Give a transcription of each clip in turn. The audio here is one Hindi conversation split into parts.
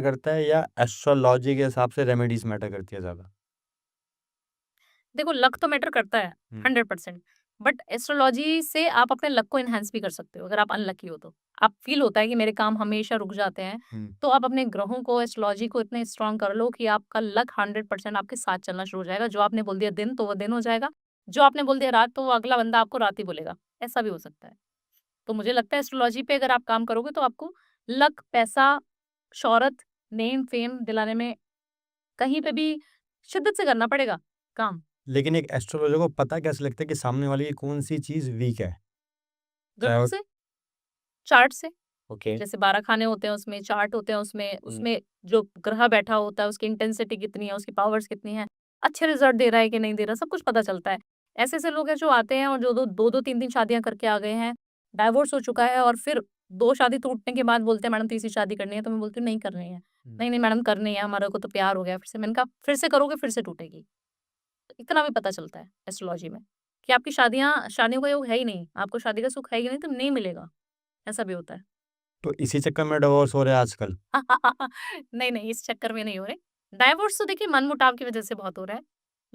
करता है या एस्ट्रोलॉजी के हिसाब से रेमेडीज मैटर करती है ज्यादा? देखो, लक तो मैटर करता है हम्म, 100%। बट एस्ट्रोलॉजी से आप अपने लक को एनहांस भी कर सकते हो अगर आप अनलकी हो तो। आप फील होता है कि मेरे काम हमेशा रुक जाते हैं, हम्म, तो आप अपने ग्रहों को, एस्ट्रोलॉजी को इतने स्ट्रांग कर लो कि आपका लक 100% आपके साथ चलना शुरू हो जाएगा। जो आपने बोल दिया दिन, तो वो दिन हो जाएगा। जो आपने बोल दिया रात, तो वो अगला बंदा आपको रात ही बोलेगा। ऐसा भी हो सकता है। तो मुझे लगता है एस्ट्रोलॉजी पे अगर आप काम करोगे तो आपको लक, पैसा, शोहरत, नेम, फेम दिलाने में कहीं पे भी शिद्दत से करना पड़ेगा काम। लेकिन एक एस्ट्रोलॉजर को पता कैसे लगता है कि सामने वाले की कौन सी चीज वीक है? चाहे ग्रहों वो। से, चार्ट से। ओके। जैसे 12 खाने होते हैं उसमें, चार्ट होते हैं उसमें, उसमें जो ग्रह बैठा होता है उसकी इंटेंसिटी कितनी है, उसकी पावर्स कितनी है, अच्छे रिजल्ट दे रहा है कि नहीं दे रहा, सब कुछ पता चलता है। ऐसे-ऐसे लोग हैं जो आते हैं और जो 2-2 3-3 शादियाँ करके आ गए हैं, डाइवोर्स हो चुका है और फिर 2 शादी टूटने के बाद बोलते हैं मैडम तीसरी शादी करनी है, तो मैं बोलती हूँ नहीं करनी है। नहीं, नहीं मैडम करनी है, हमारे को तो प्यार हो गया फिर से। मैंने कहा फिर से करोगे फिर से टूटेगी। इतना भी पता चलता है एस्ट्रोलॉजी में कि आपकी शादियों का योग है ही नहीं, आपको शादी का सुख है ही नहीं तो नहीं मिलेगा, ऐसा भी होता है। तो इसी चक्कर में डिवोर्स हो रहे हैं आजकल। नहीं, नहीं, इस चक्कर में नहीं हो रहे। डाइवोर्स तो देखिए मनमुटाव की वज़ह से बहुत हो रहा है।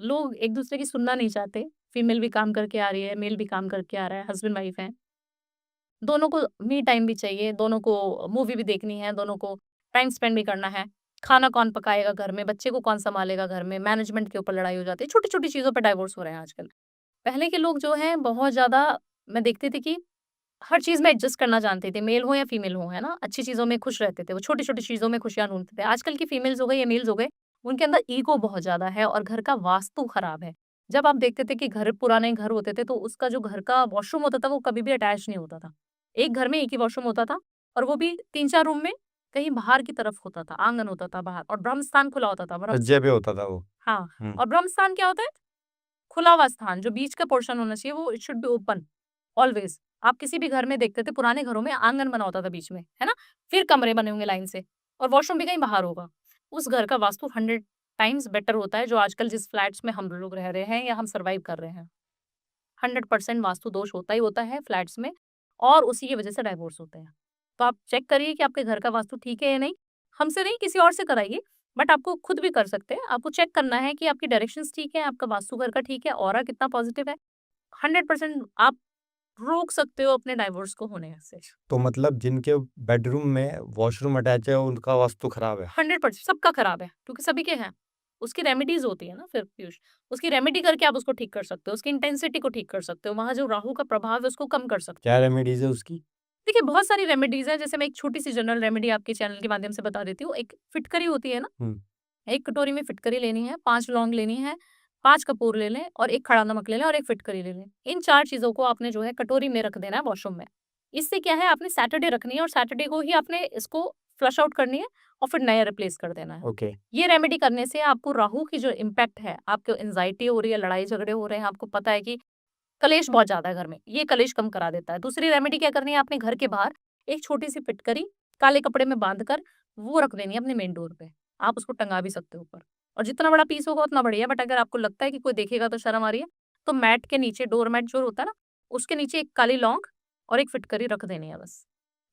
लोग एक-दूसरे की सुनना नहीं चाहते। फीमेल भी काम करके आ रही है, मेल भी काम करके आ रहा है, हस्बैंड-वाइफ हैं। दोनों को मी टाइम भी चाहिए, दोनों को मूवी भी देखनी है, दोनों को टाइम स्पेंड भी करना है। खाना कौन पकाएगा घर में, बच्चे को कौन सँभालेगा घर में, मैनेजमेंट के ऊपर लड़ाई हो जाती है। छोटी-छोटी चीज़ों पे डाइवोर्स हो रहे हैं आजकल। पहले के लोग जो हैं बहुत ज़्यादा, मैं देखती थी कि हर चीज़ में एडजस्ट करना जानते थे, मेल हो या फीमेल हो, है ना? अच्छी चीज़ों में खुश रहते थे, वो छोटी-छोटी चीज़ों में खुशियाँ ढूँढते थे। आजकल की फीमेल्स हो गई या मेल्स हो गए, उनके अंदर ईगो बहुत ज़्यादा है और घर का वास्तु खराब है। जब आप देखते थे कि पुराने घर होते थे, तो उसका जो घर का वॉशरूम होता था, वो कभी भी अटैच नहीं होता था। एक घर में एक ही वॉशरूम होता था और वो भी 3-4 रूम में कहीं बाहर की तरफ होता था, आँगन होता था बाहर, और ब्रह्मस्थान खुला होता था, सज्जे पे होता था वो। हाँ, हम्म। और ब्रह्मस्थान क्या होता है? खुला हुआ स्थान, जो बीच का पोर्शन होना चाहिए वो it should be open always. आप किसी भी घर में देखते थे, पुराने घरों में आँगन बना होता था बीच में, है ना? फिर कमरे बने होंगे लाइन से और वॉशरूम भी कहीं बाहर होगा। उस घर का वास्तु 100 टाइम्स बेटर होता है जो आजकल जिस फ्लैट्स में हम लोग रह रहे हैं या हम सर्वाइव कर रहे हैं। 100% वास्तु दोष होता ही होता है फ्लैट्स में और उसी की वजह से डाइवोर्स होते हैं। तो आप चेक करिए कि आपके घर का वास्तु ठीक है या नहीं। हमसे नहीं, किसी और से कराइए, बट आपको खुद भी कर सकते हैं। आपको चेक करना है कि आपकी डायरेक्शंस ठीक है, आपका वास्तु घर का ठीक है, ऑरा कितना पॉजिटिव है। 100% आप रोक सकते हो अपने डाइवोर्स को होने से। तो मतलब जिनके बेडरूम में वॉशरूम अटैच है उनका वास्तु खराब है। 100% सबका खराब है, क्योंकि सभी के हैं। उसकी रेमेडीज़ होती है ना फिर पीयूष, उसकी रेमेडी करके आप उसको ठीक कर सकते हो, उसकी इंटेंसिटी को ठीक कर सकते हो, वहाँ जो राहु का प्रभाव है उसको कम कर सकते क्या हो। रेमेडीज है उसकी? देखिए, बहुत सारी रेमेडीज़ हैं, जैसे मैं एक छोटी-सी जनरल रेमेडी आपके चैनल के माध्यम से बता देती हूँ। एक फिटकरी होती है ना, हम्म। 1 कटोरी में फिटकरी लेनी है, 5 लौंग लेनी है, 5 कपूर ले लें और 1 खड़ा नमक ले लें और 1 फिटकरी ले लें। इन 4 चीज़ों को आपने जो है कटोरी में रख देना है वॉशरूम में। इससे क्या है, आपने सैटरडे रखनी है और सैटरडे को ही आपने इसको फ्लश आउट करनी है और फिर नया रिप्लेस कर देना है। ओके। ये रेमेडी करने से आपको राहु की जो इम्पैक्ट है, आपको एंग्ज़ायटी हो रही है, लड़ाई-झगड़े हो रहे हैं, आपको पता है कि कलेश बहुत ज़्यादा है घर में, ये कलेश कम करा देता है। दूसरी रेमेडी क्या करनी है, आपने घर के बाहर एक छोटी-सी फिटकरी काले कपड़े में बाँधकर वो रख देनी है अपने मेन डोर पे। आप उसको टंगा भी सकते हो ऊपर और जितना बड़ा पीस होगा उतना बढ़िया, बट अगर आपको लगता है कि कोई देखेगा तो शर्म आ रही है, तो मैट के नीचे, डोर मैट जो होता है ना, उसके नीचे एक काली लौंग और एक फिटकरी रख देनी है बस।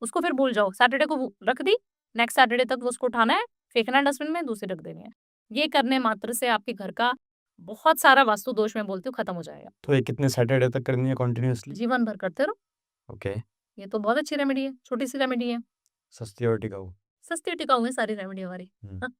उसको फिर भूल जाओ, सैटरडे को वो रख दी, नेक्स्ट सैटरडे तक वो उसको उठाना है, फेंकना है डस्टबिन में, दूसरी रख देनी है। ये करने मात्र से आपके घर का बहुत सारा वास्तु दोष, मैं बोलती हूँ, खत्म हो जाएगा। तो ये कितने सैटरडे तक करनी है कॉन्टिन्यूअसली? जीवन भर करते रहो। ओके। ये तो बहुत अच्छी रेमेडी है, छोटी-सी रेमेडी है। सस्ती और टिकाऊ। सस्ती और टिकाऊ है सारी रेमेडी हमारी। हम्म।